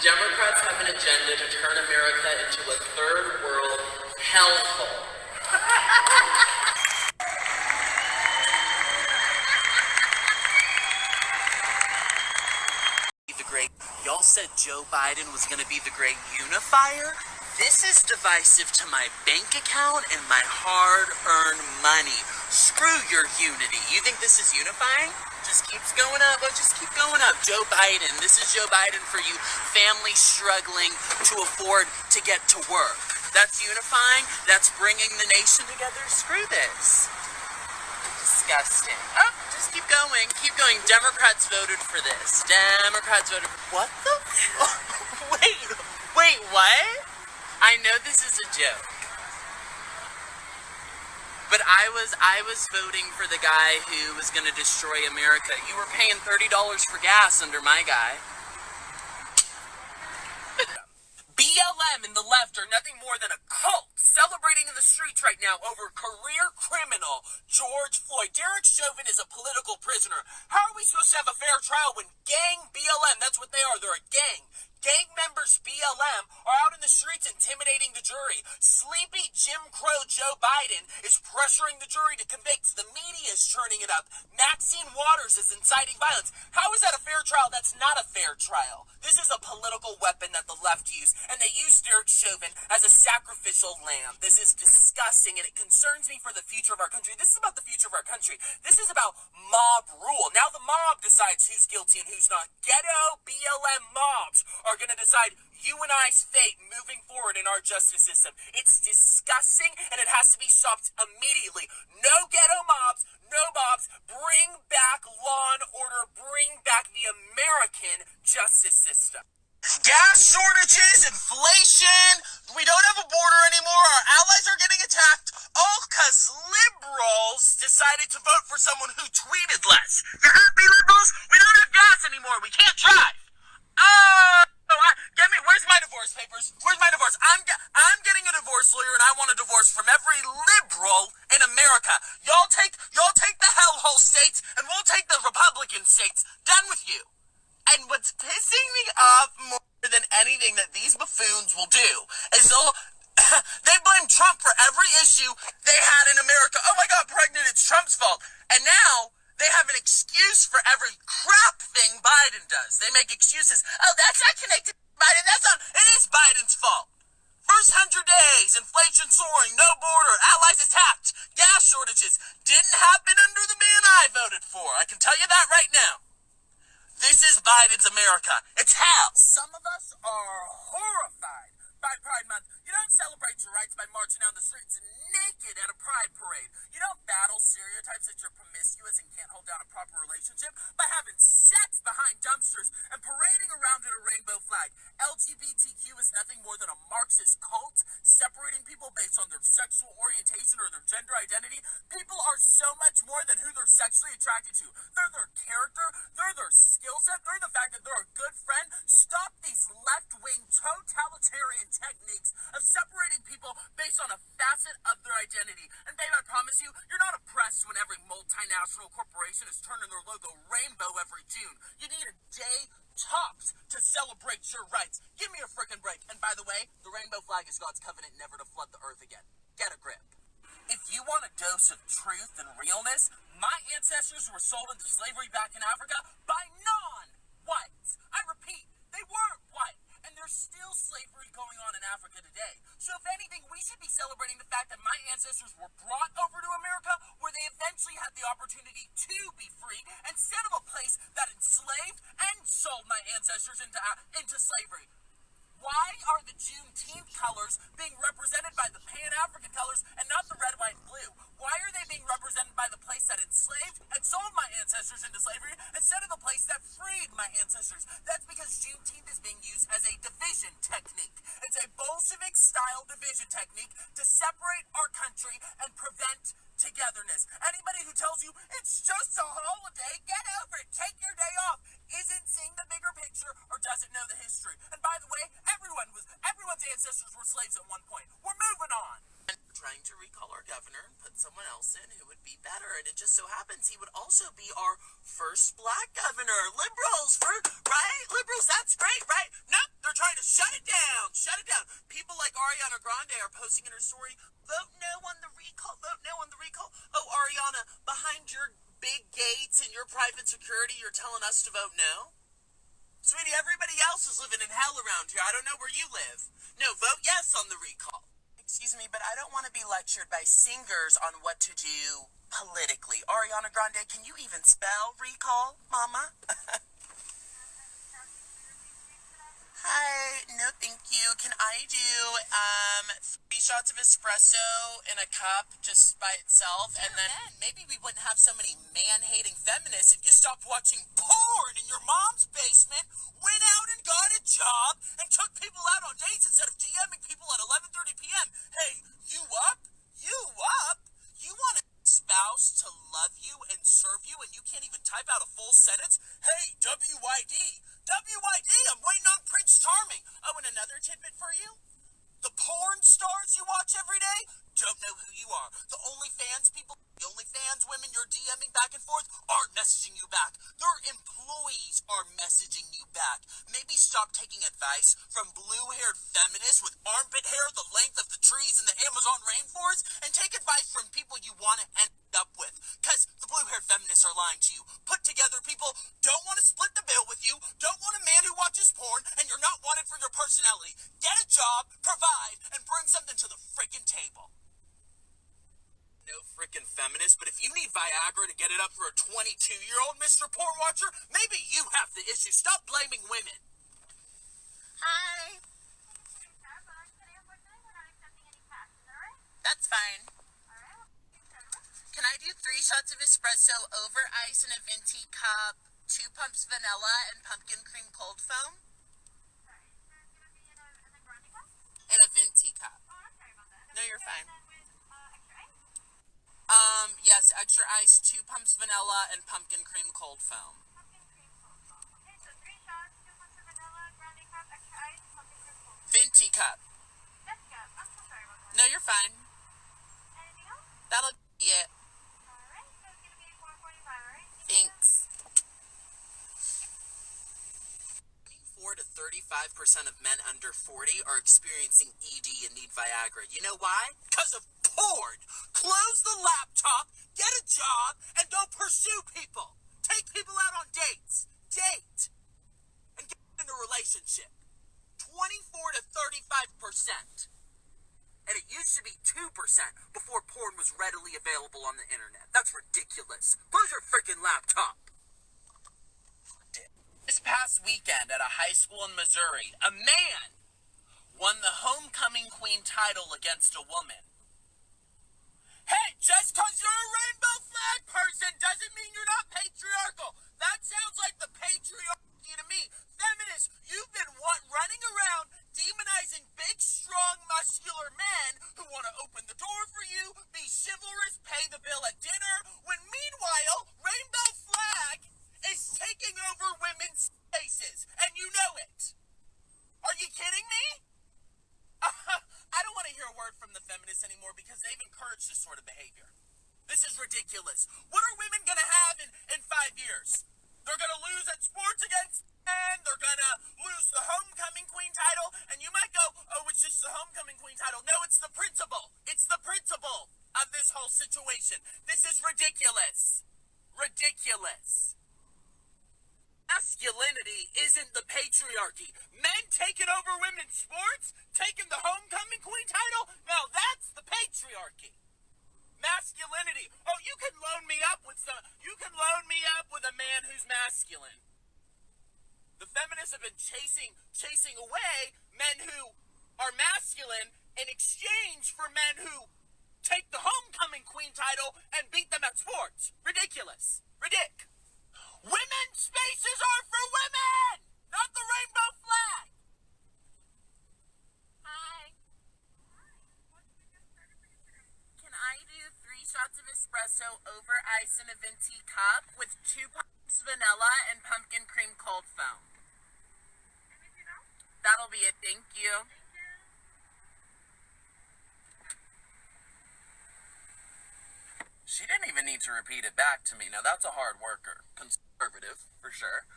Democrats have an agenda to turn America into a third world hellhole. The great, y'all said Joe Biden was going to be the great unifier. This is divisive to my bank account and my hard-earned money. Screw your unity. You think this is unifying? Just keeps going up. Oh, just keep going up. Joe Biden. This is Joe Biden for you families struggling to afford to get to work. That's unifying. That's bringing the nation together. Screw this. Disgusting. Oh, just keep going. Keep going. Democrats voted for this. Democrats voted for... What the... Wait, what? I know this is a joke. But I was voting for the guy who was going to destroy America. You were paying $30 for gas under my guy. BLM and the left are nothing more than a cult celebrating in the streets right now over career criminal George Floyd. Derek Chauvin is a political prisoner. How are we supposed to have a fair trial when gang BLM, that's what they are, they're a gang. Gang members BLM are out in the streets intimidating the jury. Sleepy Jim Crow Joe Biden is pressuring the jury to convict. The media is churning it up. Maxine Waters is inciting violence. How is that a fair trial? That's not a fair trial. This is a political weapon that the left use, and they use Derek Chauvin as a sacrificial lamb. This is disgusting, and it concerns me for the future of our country. This is about the future of our country. This is about mob rule. Now the mob decides who's guilty and who's not. Ghetto BLM mobs are going to decide you and I's fate moving forward in our justice system. It's disgusting, and it has to be stopped immediately. No ghetto mobs, no mobs. Bring back law and order. Bring back the American justice system. Gas shortages, inflation, we don't have a border anymore, our allies are getting attacked, all because liberals decided to vote for someone who tweeted less. You heard me, liberals? We don't have gas anymore, we can't drive. Where's my divorce papers? Where's my divorce? I'm getting a divorce lawyer, and I want a divorce from every liberal in America. Y'all take the hellhole states, and we'll take the Republican states. Done with you. And what's pissing me off more than anything that these buffoons will do is they blame Trump for every issue they had in America. Oh my God, pregnant, it's Trump's fault. And now they have an excuse for every crap thing Biden does. They make excuses. Oh, that's not connected to Biden. It is Biden's fault. First 100 days, inflation soaring, no border, allies attacked, gas shortages. Didn't happen under the man I voted for. I can tell you that right now. This is Biden's America. It's hell. Some of us are horrified by Pride Month. You don't celebrate your rights by marching down the streets naked at a pride parade. You don't battle stereotypes that you're promiscuous and can't hold down a proper relationship by having sex behind dumpsters and parading around in a rainbow flag. LBGTQ is nothing more than a Marxist cult separating people based on their sexual orientation or their gender identity. People are so much more than who they're sexually attracted to. They're their character, they're their skill set, they're the fact that they're a good friend. Stop these left-wing totalitarian techniques of separating people based on a facet of their identity. And babe, I promise you, you're not oppressed when every multinational corporation is turning their logo rainbow every June. You need a day tops to celebrate your rights. Give me a frickin' break. And by the way, the rainbow flag is God's covenant never to flood the earth again. Get a grip. If you want a dose of truth and realness, my ancestors were sold into slavery back in Africa by non-whites. I repeat, they weren't white. And there's still slavery going on in Africa today. So if anything, we should be celebrating the fact that my ancestors were brought over to America where they eventually had the opportunity to be free instead of a place that enslaved and sold my ancestors into slavery. Why are the Juneteenth colors being represented by the Pan-African colors and not the red, white, and blue? Why are they being represented by the place that enslaved and sold my ancestors into slavery instead of the place that freed my ancestors? That's because Juneteenth is being used as a division technique. It's a Bolshevik-style division technique to separate our country and prevent togetherness. Anybody who tells you it's just a holiday, get over it, take your day off, isn't seeing the bigger picture or doesn't know the history. And by the way, everyone's ancestors were slaves at one point. We're moving on. trying to recall our governor and put someone else in who would be better. And it just so happens he would also be our first black governor. Liberals, right? Liberals, that's great, right? Nope, they're trying to shut it down. Shut it down. People like Ariana Grande are posting in her story, vote no on the recall, vote no on the recall. Oh, Ariana, behind your big gates and your private security, you're telling us to vote no? Sweetie, everybody else is living in hell around here. I don't know where you live. No, vote yes on the recall. Excuse me, but I don't want to be lectured by singers on what to do politically. Ariana Grande, can you even spell recall, mama? Hi, no thank you. Can I do 3 shots of espresso in a cup just by itself? And then maybe we wouldn't have so many man-hating feminists if you stopped watching porn in your mom's basement, went out and got a job, and took people out on dates instead of DMing people at 11:30 p.m. Hey, you up? You up? You want a spouse to love you and serve you and you can't even type out a full sentence? Hey, WYD. WYD, I'm waiting on Prince Charming. Oh, and another tidbit for you. The porn stars you watch every day don't know who you are. The OnlyFans people, the OnlyFans women you're DMing back and forth aren't messaging you back. Their employees are messaging you back. Maybe stop taking advice from blue-haired feminists with armpit hair the length of the trees in the Amazon rainforest and take advice from people you want to end up with. Because the blue-haired feminists are lying to you. Put together people don't want to split the bill with you, don't want a man who watches porn, and you're not wanted for your personality. Get a job, provide, and bring something to the freaking table. No freaking feminist, but if you need Viagra to get it up for a 22-year-old Mr. Porn Watcher, maybe you have the issue. Stop blaming women. Hi. That's fine. Can I do 3 shots of espresso over ice in a venti cup, 2 pumps vanilla, and pumpkin cream cold foam? Sorry, is that going to be in a grande cup? In a venti cup. Oh, I'm sorry about that. No, you're fine. And then with extra ice? Yes, extra ice, 2 pumps vanilla, and pumpkin cream cold foam. Pumpkin cream cold foam. Okay, so 3 shots, 2 pumps of vanilla, grande cup, extra ice, pumpkin cream cold foam. Venti cup. Venti cup. I'm so sorry about that. No, you're fine. Anything else? That'll be it. Alright, so it's going to be 4:45, alright? Thanks. 24 to 35% of men under 40 are experiencing ED and need Viagra. You know why? Because of porn. Close the laptop, get a job, and don't pursue people. Take people out on dates. Date. And get in a relationship. 24 to 35%. And it used to be 2% before porn was readily available on the internet. That's ridiculous. Close your freaking laptop. This past weekend at a high school in Missouri, a man won the homecoming queen title against a woman. Hey, just because you're a rainbow flag person doesn't mean you're not patriarchal. That sounds like the patriarchy to me. Feminists, you've been running around demonizing big, strong, muscular men who want to open the door for you, be chivalrous, pay the bill at dinner, when meanwhile, rainbow flag is taking over women's spaces, and you know it. Are you kidding me? I don't want to hear a word from the feminists anymore because they've encouraged this sort of behavior. This is ridiculous. What are women going to have in 5 years? They're going to lose at sports against men. They're going to lose the homecoming queen title. And you might go, oh, it's just the homecoming queen title. No, it's the principle. It's the principle of this whole situation. This is ridiculous. Ridiculous. Masculinity isn't the patriarchy. Men taking over women's sports, taking the homecoming queen title, now that's the patriarchy. Masculinity. Oh, you can loan me up with a man who's masculine. The feminists have been chasing away men who are masculine in exchange for men who take the homecoming queen title and beat them at sports. Ridiculous. Women's spaces are for women, not the rainbow flag. Hi. Can I do 3 shots of espresso over ice in a venti cup with 2 pumps vanilla and pumpkin cream cold foam? Anything else? That'll be it. Thank you. Thank you. She didn't even need to repeat it back to me. Now that's a hard worker. Conservative, for sure.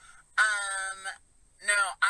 No,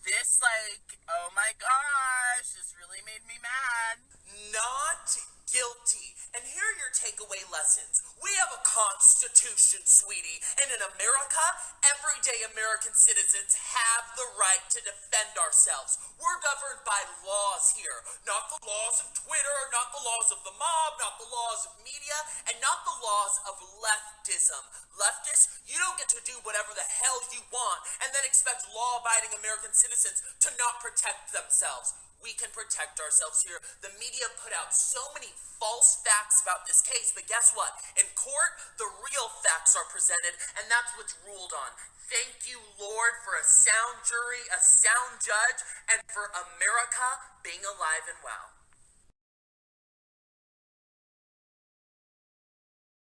this, like, oh my gosh, this really made me mad. Not guilty. And here are your takeaway lessons. We have a constitution, sweetie. And in America, everyday American citizens have the right to defend ourselves. We're governed by laws here. Not the laws of Twitter, not the laws of the mob, not the laws of media, and not the laws of leftism. Leftists, you don't get to do whatever the hell you want and then expect law-abiding American citizens to not protect themselves. We can protect ourselves here. The media put out so many false facts about this case, but guess what? In court, the real facts are presented, and that's what's ruled on. Thank you, Lord, for a sound jury, a sound judge, and for America being alive and well.